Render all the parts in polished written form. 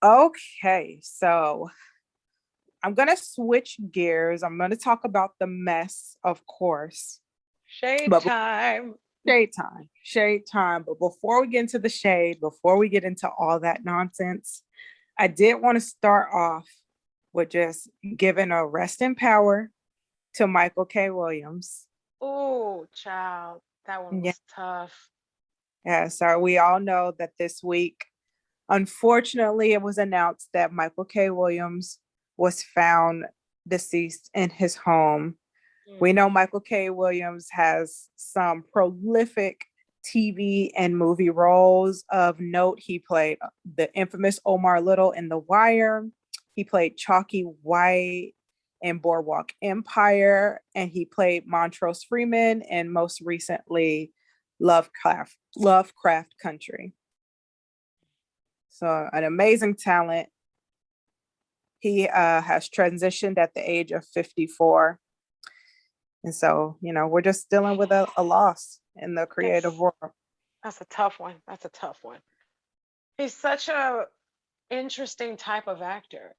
Okay, so I'm going to switch gears. I'm going to talk about the mess, of course. Shade But time. shade time. But before we get into the shade, before we get into all that nonsense, I did want to start off with just giving a rest in power to Michael K. Williams. Oh, child. That one Yeah, was tough. yeah. So we all know that this week, unfortunately, it was announced that Michael K. Williams was found deceased in his home. We know Mm-hmm. Michael K. Williams has some prolific TV and movie roles. Of note, he played the infamous Omar Little in The Wire. He played Chalky White in Boardwalk Empire, and he played Montrose Freeman, and most recently, Lovecraft Country. So, an amazing talent. He has transitioned at the age of 54. And so, we're just dealing with a loss in the creative That's world. that's a tough one. That's a tough one. He's such a interesting type of actor.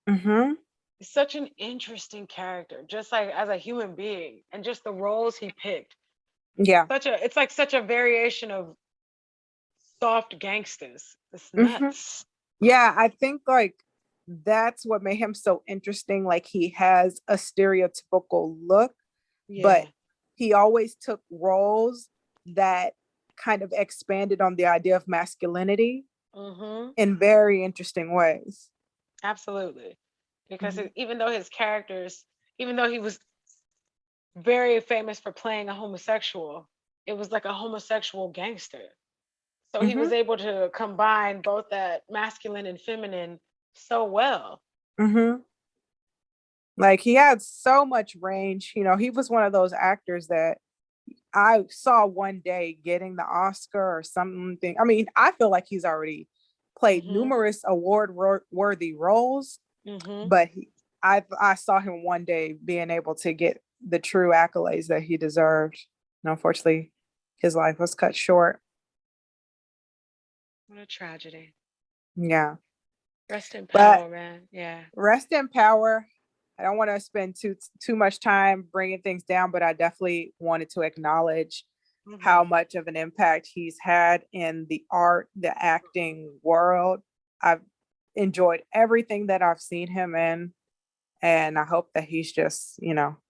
Hmm. He's such an interesting character, just like as a human being, and just the roles he picked. Yeah. It's like such a variation of soft gangsters. It's Hmm. nuts. Yeah. I think like that's what made him so interesting. Like he has a stereotypical look, but Yeah. he always took roles that kind of expanded on the idea of masculinity Mm-hmm. in very interesting ways. Absolutely. Because Mhm. even though his characters, even though he was very famous for playing a homosexual, it was like a homosexual gangster. So he was Mhm. able to combine both that masculine and feminine so well. Mhm. Like he had so much range. He was one of those actors that I saw one day getting the Oscar or something. I mean, I feel like he's already played Mm-hmm. numerous award-worthy roles, Mm-hmm. but I saw him one day being able to get the true accolades that he deserved. And unfortunately, his life was cut short. What a tragedy. Yeah. Rest in But power, man. Yeah. rest in power. I don't want to spend too much time bringing things down, but I definitely wanted to acknowledge how Mm-hmm. much of an impact he's had in the art, the acting world. I've enjoyed everything that I've seen him in, and I hope that he's just,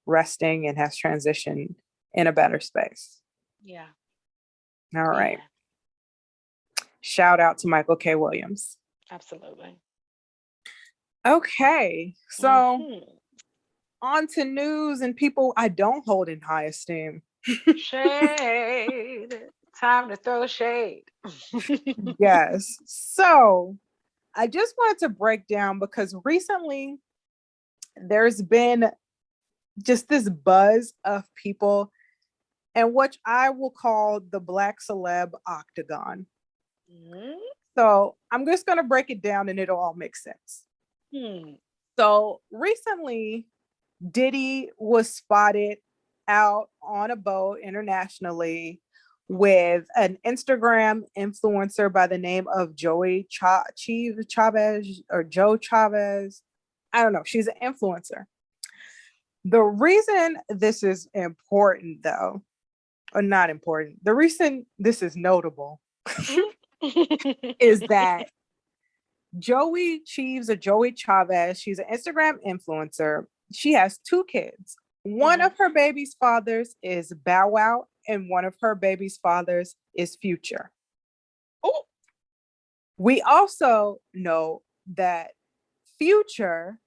resting and has transitioned in a better space. Yeah. All right. Yeah. Shout out to Michael K. Williams. Absolutely. Okay. So Mm-hmm. on to news and people I don't hold in high esteem. Shade. Time to throw shade. Yes. So I just wanted to break down because recently there's been just this buzz of people and which I will call the Black celeb Octagon. So I'm just going to break it down and it'll all make sense. Mm-hmm. So recently, Diddy was spotted out on a boat internationally with an Instagram influencer by the name of Chavis or Joe Chavis. I don't know. She's an influencer. The reason this is important, though, or not important, the reason this is notable is that Joie Chavis, she's an Instagram influencer. She has two kids. One Mm-hmm. of her baby's fathers is Bow Wow, and one of her baby's fathers is Future. Oh, We also know that Future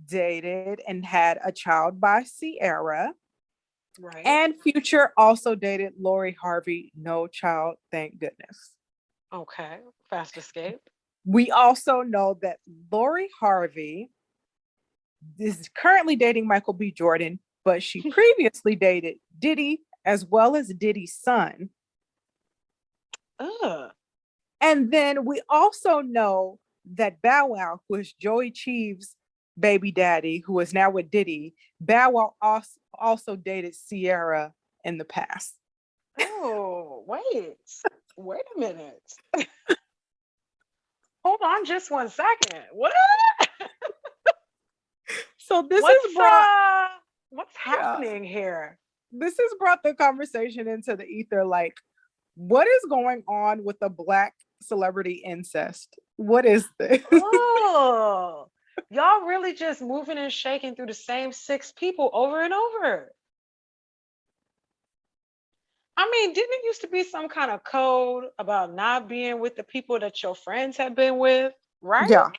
dated and had a child by Ciara, right. and Future also dated Lori Harvey. No child, thank goodness. Okay. Fast escape. We also know that Lori Harvey is currently dating Michael B. Jordan, but she previously dated Diddy as well as Diddy's son. Ugh. And then we also know that Bow Wow, who is Joie Chavis' baby daddy, who is now with Diddy, Bow Wow also dated Ciara in the past. Oh, wait. Wait a minute. hold on just 1 second. What? So this is brought what's happening here? This has brought the conversation into the ether. Like, what is going on with the Black celebrity incest? What is this? Oh, y'all really just moving and shaking through the same 6 people over and over. I mean, didn't it used to be some kind of code about not being with the people that your friends have been with, right? Yeah.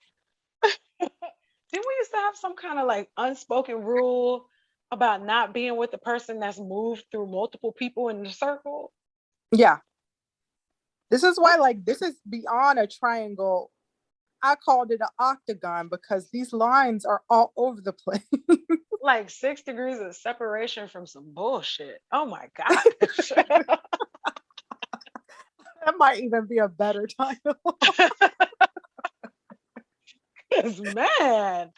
Didn't we used to have some kind of like unspoken rule about not being with the person that's moved through multiple people in the circle? Yeah. This is why, like, this is beyond a triangle. I called it an octagon because these lines are all over the place. Like 6 degrees of separation from some bullshit. Oh my gosh. That might even be a better title. Man.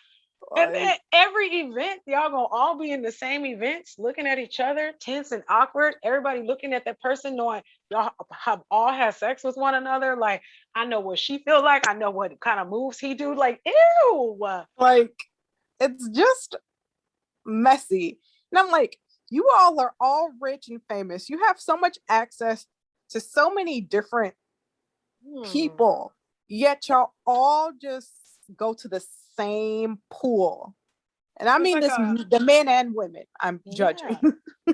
And then every event, y'all gonna all be in the same events, looking at each other, tense and awkward. Everybody looking at that person, knowing y'all have all had sex with one another. Like, I know what she feels like. I know what kind of moves he do. Like, ew. Like, it's just messy. And I'm like, you all are all rich and famous. You have so much access to so many different people, yet y'all all just go to the same pool. And I mean this, the men and women, I'm judging.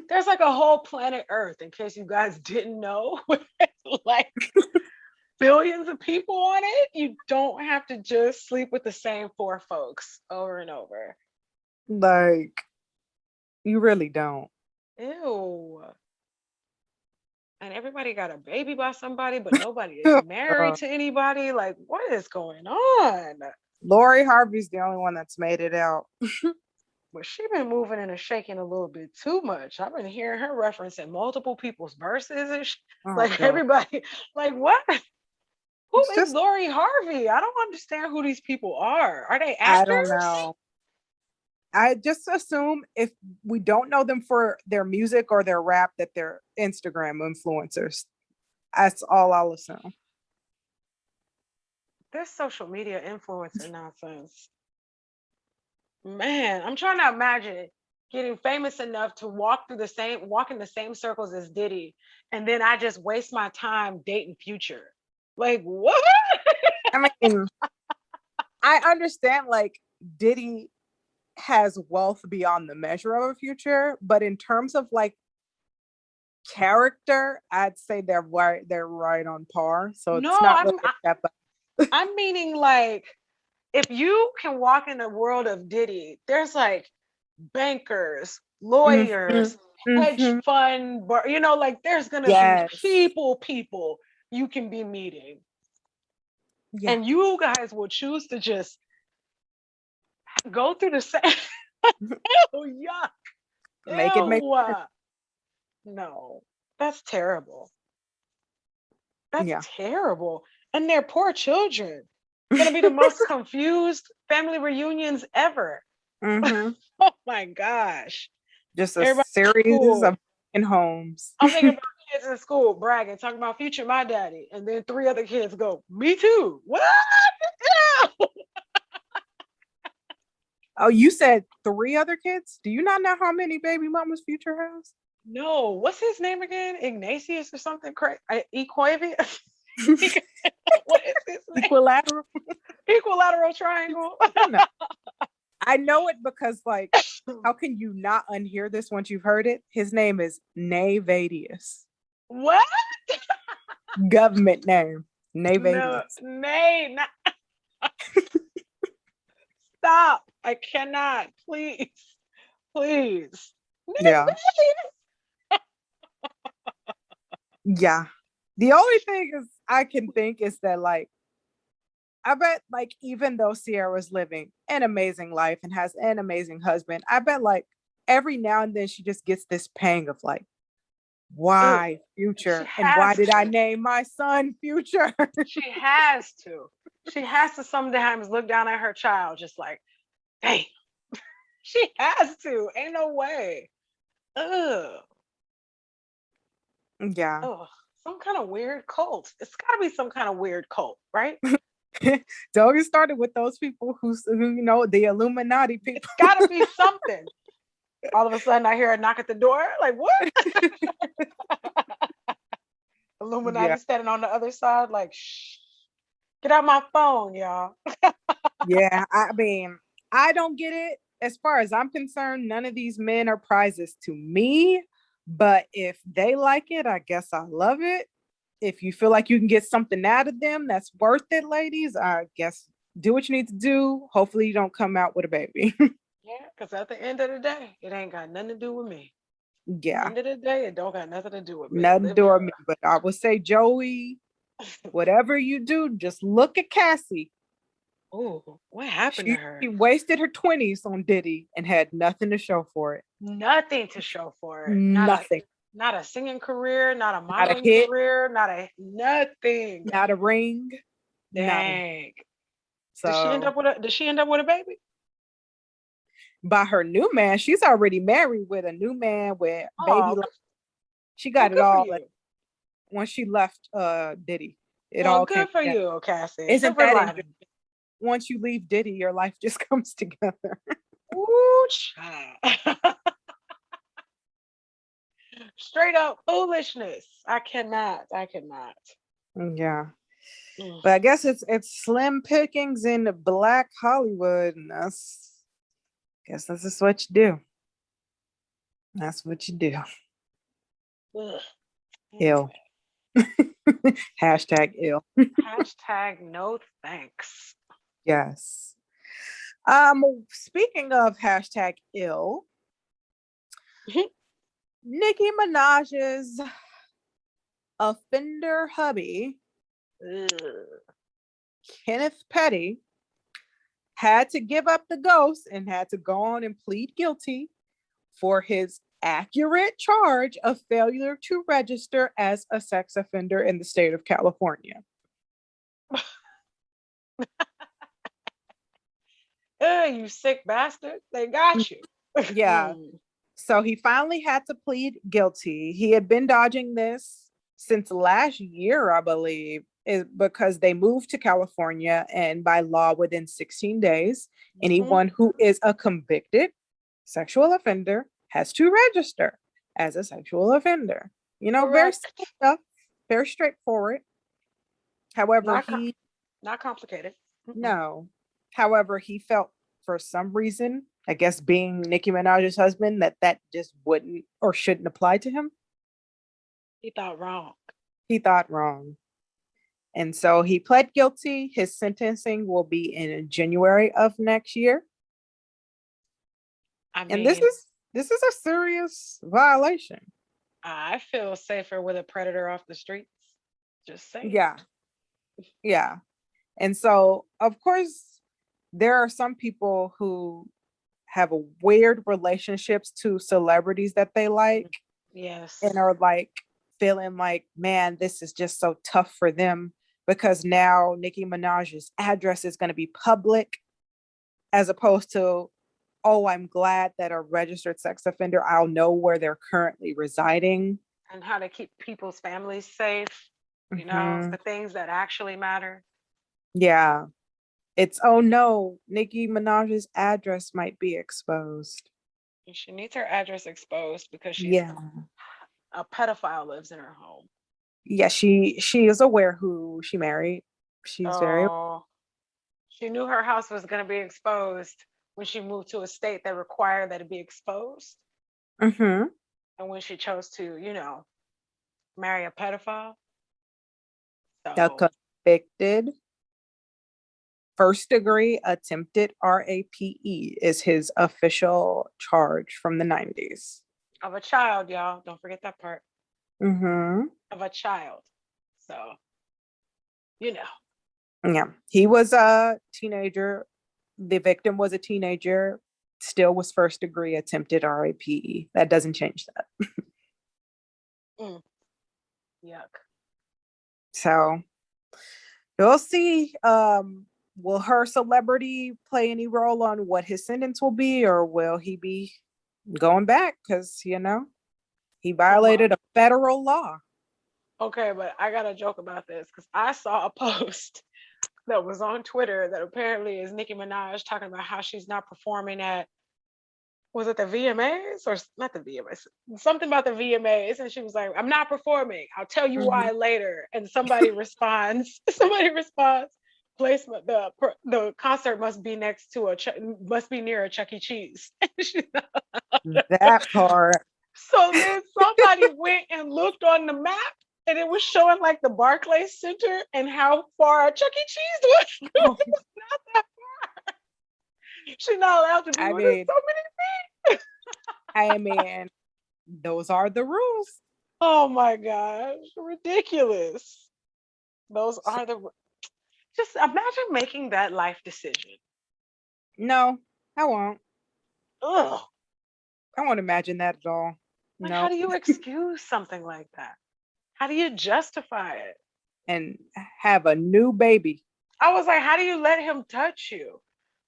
There's like a whole planet Earth, in case you guys didn't know. Like billions of people on it. You don't have to just sleep with the same 4 folks over and over. Like, you really don't. Ew. And everybody got a baby by somebody, but nobody is married to anybody. Like, what is going on? Lori Harvey's the only one that's made it out. Well, she been moving and shaking a little bit too much. I've been hearing her referencing multiple people's verses and like God. Everybody, like what? Who is just Lori Harvey? I don't understand who these people are. Are they actors? I don't know. I just assume if we don't know them for their music or their rap, that they're Instagram influencers. That's all I'll assume. This social media influencer nonsense. Man, I'm trying to imagine getting famous enough to walk in the same circles as Diddy, and then I just waste my time dating Future. Like, what? I mean, I understand like Diddy has wealth beyond the measure of a Future, but in terms of like character, I'd say they're right on par. So it's not really that bad. I'm meaning like, if you can walk in the world of Diddy, there's like bankers, lawyers, hedge fund, like there's gonna be people you can be meeting. Yeah. And you guys will choose to just go through the same. Oh, yuck. Make it make No, that's terrible. That's terrible. And they're poor children. Gonna be the most confused family reunions ever. Oh my gosh. Just a series of homes. I'm thinking about kids in school bragging, talking about Future, my daddy, and then 3 other kids go, me too. What? Oh, you said 3 other kids? Do you not know how many baby mamas Future has? No. What's his name again? Ignatius or something crazy? Equavius? What is his name? Equilateral? Equilateral triangle. I know it because, like, how can you not unhear this once you've heard it? His name is Navadius. What? Government name. Navadius. No, Stop. I cannot. Please. Please. Yeah. Yeah. The only thing is I can think is that, like, I bet, like, even though Ciara's living an amazing life and has an amazing husband, I bet, like, every now and then she just gets this pang of, like, why Future? And why did I name my son Future? She has to. She has to sometimes look down at her child just like, dang. She has to. Ain't no way. Ugh. Yeah. Ugh. Some kind of weird cult. It's got to be some kind of weird cult, right? Don't get started with those people who the Illuminati people. It's got to be something. All of a sudden, I hear a knock at the door. Like, what? Illuminati standing on the other side, like, shh, get out my phone, y'all. Yeah, I mean, I don't get it. As far as I'm concerned, none of these men are prizes to me. But if they like it, I guess I love it. If you feel like you can get something out of them that's worth it, ladies, I guess do what you need to do. Hopefully you don't come out with a baby. Yeah, because at the end of the day, it ain't got nothing to do with me. Yeah. At the end of the day, it don't got nothing to do with me. Nothing to do with me. But I would say, Joey, whatever you do, just look at Cassie. Oh, what happened to her? She wasted her 20s on Diddy and had nothing to show for it. Nothing to show for it. Nothing. Not a singing career, not a modeling career, nothing. Not a ring. Dang. So did she end up with a baby? By her new man, she's already married with a new man with baby. She got it all once she left Diddy. It all good for you, Cassie. Isn't that interesting? Once you leave Diddy, your life just comes together. Ooh, child. Straight up foolishness. I cannot. Yeah. But I guess it's slim pickings in Black Hollywood, and that's just what you do. That's what you do. Ugh. Ill. Hashtag ill. Hashtag no thanks. Yes. Speaking of hashtag ill, Nicki Minaj's offender hubby, Kenneth Petty, had to give up the ghost and had to go on and plead guilty for his accurate charge of failure to register as a sex offender in the state of California. You sick bastard. They got you. Yeah. So he finally had to plead guilty. He had been dodging this since last year, I believe, because they moved to California, and by law, within 16 days, anyone who is a convicted sexual offender has to register as a sexual offender. Very simple stuff, very straightforward. However, not complicated. No. However, he felt for some reason, I guess being Nicki Minaj's husband, that just wouldn't or shouldn't apply to him. He thought wrong. And so he pled guilty. His sentencing will be in January of next year. And this is a serious violation. I feel safer with a predator off the streets. Just saying. Yeah. And so, of course, there are some people who have weird relationships to celebrities that they like. Yes. And are like feeling like, man, this is just so tough for them because now Nicki Minaj's address is going to be public, as opposed to, oh, I'm glad that a registered sex offender, I'll know where they're currently residing. And how to keep people's families safe, the things that actually matter. Yeah. It's, oh no, Nicki Minaj's address might be exposed. She needs her address exposed because a pedophile lives in her home. Yeah, she is aware who she married. She's very. She knew her house was going to be exposed when she moved to a state that required that it be exposed. And when she chose to, marry a pedophile. So. Convicted. First degree attempted RAPE is his official charge from the 90s. Of a child, y'all. Don't forget that part. Of a child. So, Yeah. He was a teenager. The victim was a teenager. Still was first degree attempted RAPE. That doesn't change that. Yuck. So, we'll see. Will her celebrity play any role on what his sentence will be, or will he be going back? Because, he violated a federal law. Okay, but I got a joke about this because I saw a post that was on Twitter that apparently is Nicki Minaj talking about how she's not performing at, was it the VMAs or not the VMAs? Something about the VMAs. And she was like, I'm not performing. I'll tell you why later. And somebody responds, placement, the concert must be next to must be near a Chuck E. Cheese. That part. So then somebody went and looked on the map and it was showing like the Barclays Center and how far Chuck E. Cheese was. Oh. It was not that far. She's not allowed to be within so many feet. I mean, those are the rules. Oh my gosh, ridiculous. Those are the, just imagine making that life decision. No, I won't. Ugh. I won't imagine that at all. Like, how do you excuse something like that? How do you justify it? And have a new baby. I was like, how do you let him touch you?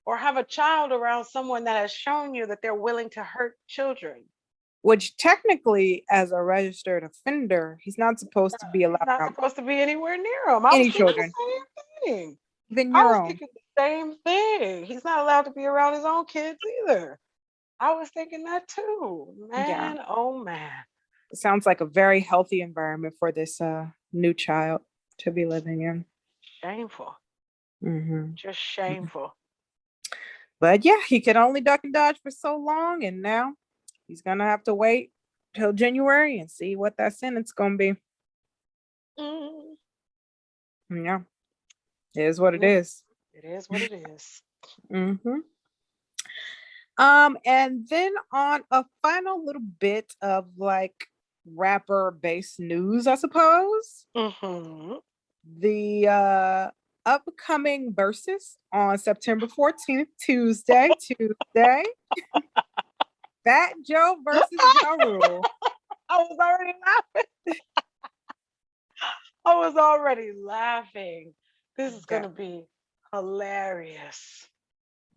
Or have a child around someone that has shown you that they're willing to hurt children? Which technically, as a registered offender, he's not supposed to be allowed. He's not supposed to be anywhere near him. Any children. The same thing. Even your own. Thinking the same thing. He's not allowed to be around his own kids either. I was thinking that too. Man, yeah. Oh man. It sounds like a very healthy environment for this new child to be living in. Shameful. Mm-hmm. Just shameful. But yeah, he could only duck and dodge for so long, and now he's gonna have to wait till January and see what that sentence gonna be. Yeah, it is what it is. It is what it is. Mm-hmm. And then on a final little bit of like rapper-based news, I suppose. Mm-hmm. The upcoming Verzuz on September 14th, Tuesday. Fat Joe versus Ja Rule. I was already laughing. This is gonna be hilarious.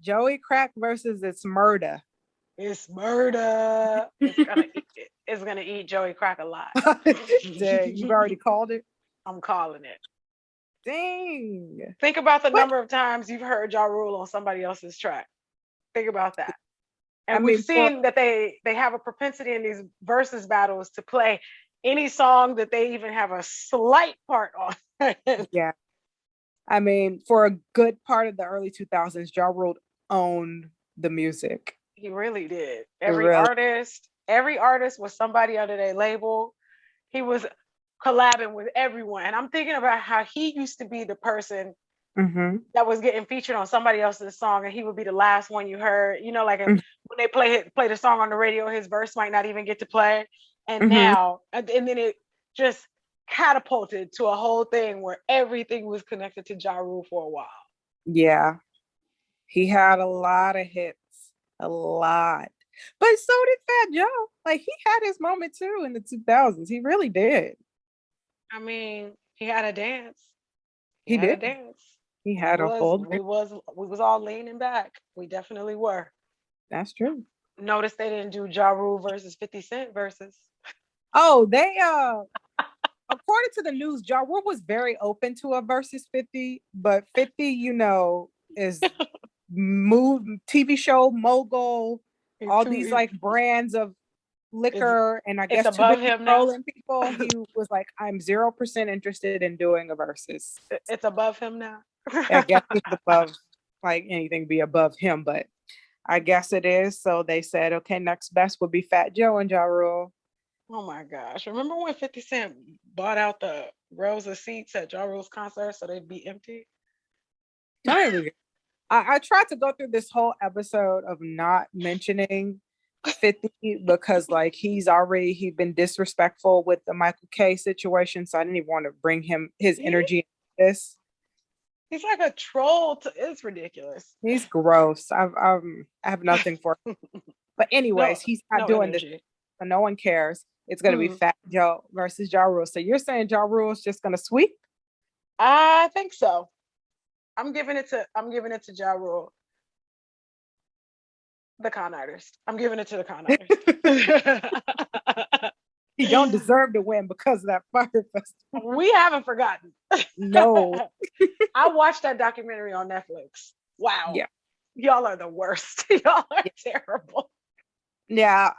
Joey Crack versus It's Murder. It's murder. It's gonna eat Joey Crack alive. You've already called it? I'm calling it. Dang. Think about the number of times you've heard Ja Rule on somebody else's track. Think about that. And we've seen that they have a propensity in these versus battles to play any song that they even have a slight part on. Yeah. I mean, for a good part of the early 2000s, Ja Rule owned the music. He really did. Every artist was somebody under their label. He was collabing with everyone. And I'm thinking about how he used to be the person that was getting featured on somebody else's song, and he would be the last one you heard. You know, like when they play the song on the radio, his verse might not even get to play. And now, and then it just catapulted to a whole thing where everything was connected to Ja Rule for a while. Yeah. He had a lot of hits. A lot. But so did Fat Joe. Like, he had his moment too in the 2000s. He really did. I mean, he had a dance. He did. He had a whole. We was all leaning back. We definitely were. That's true. Notice they didn't do Ja Rule versus 50 Cent versus. Oh, they according to the news, Ja Rule was very open to a versus 50, but 50, you know, is TV show mogul, all these like brands of liquor, and I guess above him now. People. He was like, I'm 0% interested in doing a versus. It's above him now. I guess it's above, like anything be above him, but I guess it is. So they said, okay, next best would be Fat Joe and Ja Rule. Oh my gosh. Remember when 50 Cent bought out the rows of seats at Ja Rule's concert so they'd be empty? I tried to go through this whole episode of not mentioning 50 because like he's been disrespectful with the Michael K situation, so I didn't even want to bring his energy into this. He's like a troll. It's ridiculous. He's gross. I have nothing for him. But anyways, he's not doing energy. This. So no one cares. It's going to be Fat Joe versus Ja Rule. So you're saying Ja Rule is just going to sweep? I think so. I'm giving it to Ja Rule. The con artist. I'm giving it to the con artist. She don't deserve to win because of that fire festival. We haven't forgotten. No. I watched that documentary on Netflix. Wow. Yeah. Y'all are the worst. Y'all are terrible. Yeah.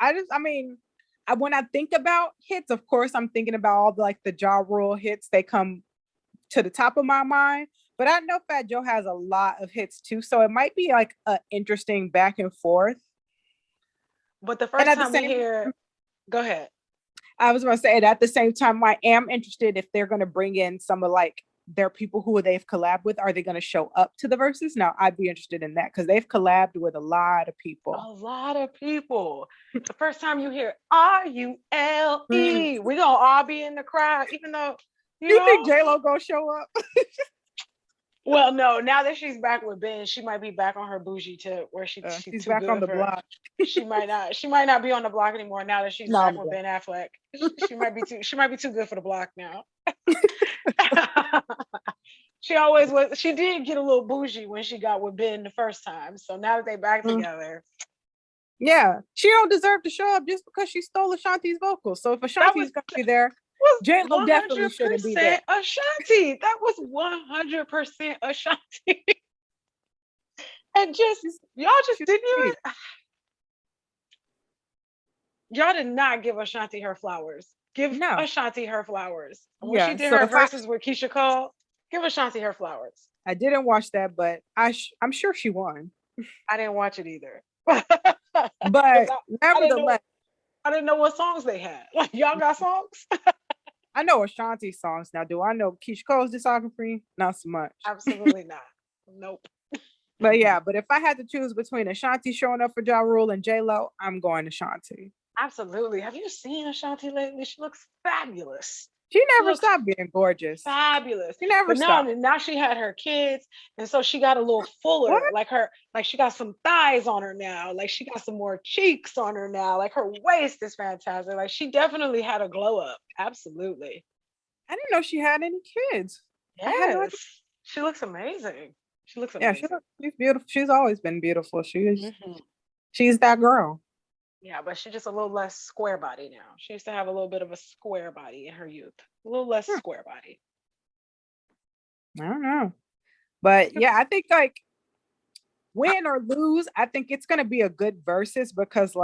When I think about hits, of course, I'm thinking about all the Ja Rule hits. They come to the top of my mind. But I know Fat Joe has a lot of hits too. So it might be like an interesting back and forth. But the first time we hear, go ahead. I was going to say, at the same time, I am interested if they're going to bring in some of their people who they've collabed with. Are they going to show up to the Verzuz? Now, I'd be interested in that because they've collabed with a lot of people. A lot of people. The first time you hear RULE, we're going to all be in the crowd, even though, you think J-Lo going to show up? Well, no, now that she's back with Ben, she might be back on her bougie tip where she's too back good on the block. She might not be on the block anymore now that she's back with Ben Affleck. She might be too good for the block now. She always was. She did get a little bougie when she got with Ben the first time. So now that they back together. Yeah, she don't deserve to show up just because she stole Ashanti's vocals. So if Ashanti's gonna be there, J-Lo definitely shouldn't be there. Ashanti. That was 100% Ashanti. And y'all didn't even. Y'all did not give Ashanti her flowers. Give Ashanti her flowers. When she did her verses with Keisha Cole, give Ashanti her flowers. I didn't watch that, but I'm sure she won. I didn't watch it either. But nevertheless, I didn't know what songs they had. Like, y'all got songs? I know Ashanti songs. Now, do I know Keisha Cole's discography? Not so much. Absolutely not. Nope. But yeah, but if I had to choose between Ashanti showing up for Ja Rule and J-Lo, I'm going Ashanti. Absolutely. Have you seen Ashanti lately? She looks fabulous. She never stopped being gorgeous. Fabulous. She never stopped. Now she had her kids, and so she got a little fuller. Like she got some thighs on her now. Like she got some more cheeks on her now. Like her waist is fantastic. Like she definitely had a glow up. Absolutely. I didn't know she had any kids. Yes. She looks amazing. She looks amazing. Yeah, she's beautiful. She's always been beautiful. She's that girl. Yeah, but she's just a little less square body now. She used to have a little bit of a square body in her youth. A little less square body. I don't know. But yeah, I think win or lose, I think it's going to be a good versus because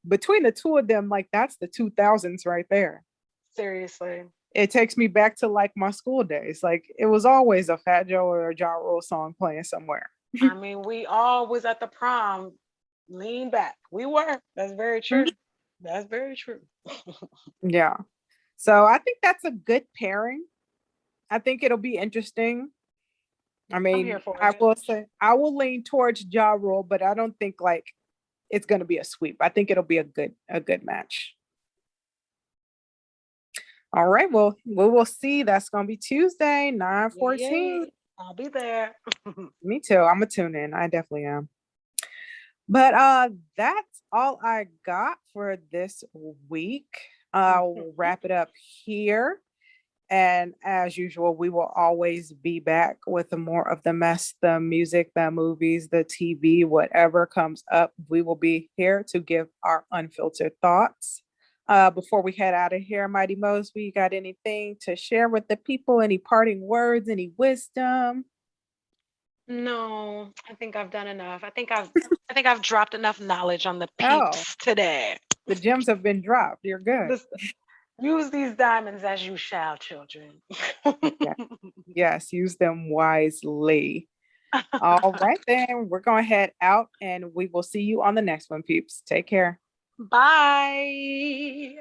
between the two of them, that's the 2000s right there. Seriously. It takes me back to my school days. It was always a Fat Joe or a Ja Rule song playing somewhere. I mean, we all was at the prom. Lean back. We were. That's very true. That's very true. Yeah. So I think that's a good pairing. I think it'll be interesting. I mean, I will lean towards Ja Rule, but I don't think it's going to be a sweep. I think it'll be a good match. All right. Well, we will see. That's going to be Tuesday, 9/14. I'll be there. Me too. I'm going to tune in. I definitely am. But that's all I got for this week. We'll wrap it up here. And as usual, we will always be back with more of the mess, the music, the movies, the TV, whatever comes up. We will be here to give our unfiltered thoughts. Before we head out of here, Mighty Mozby, you got anything to share with the people? Any parting words? Any wisdom? No, I think I've done enough. I think I've dropped enough knowledge on the peeps today. The gems have been dropped. You're good. Use these diamonds as you shall, children. Yes, use them wisely. All right, then we're going to head out and we will see you on the next one, peeps. Take care. Bye.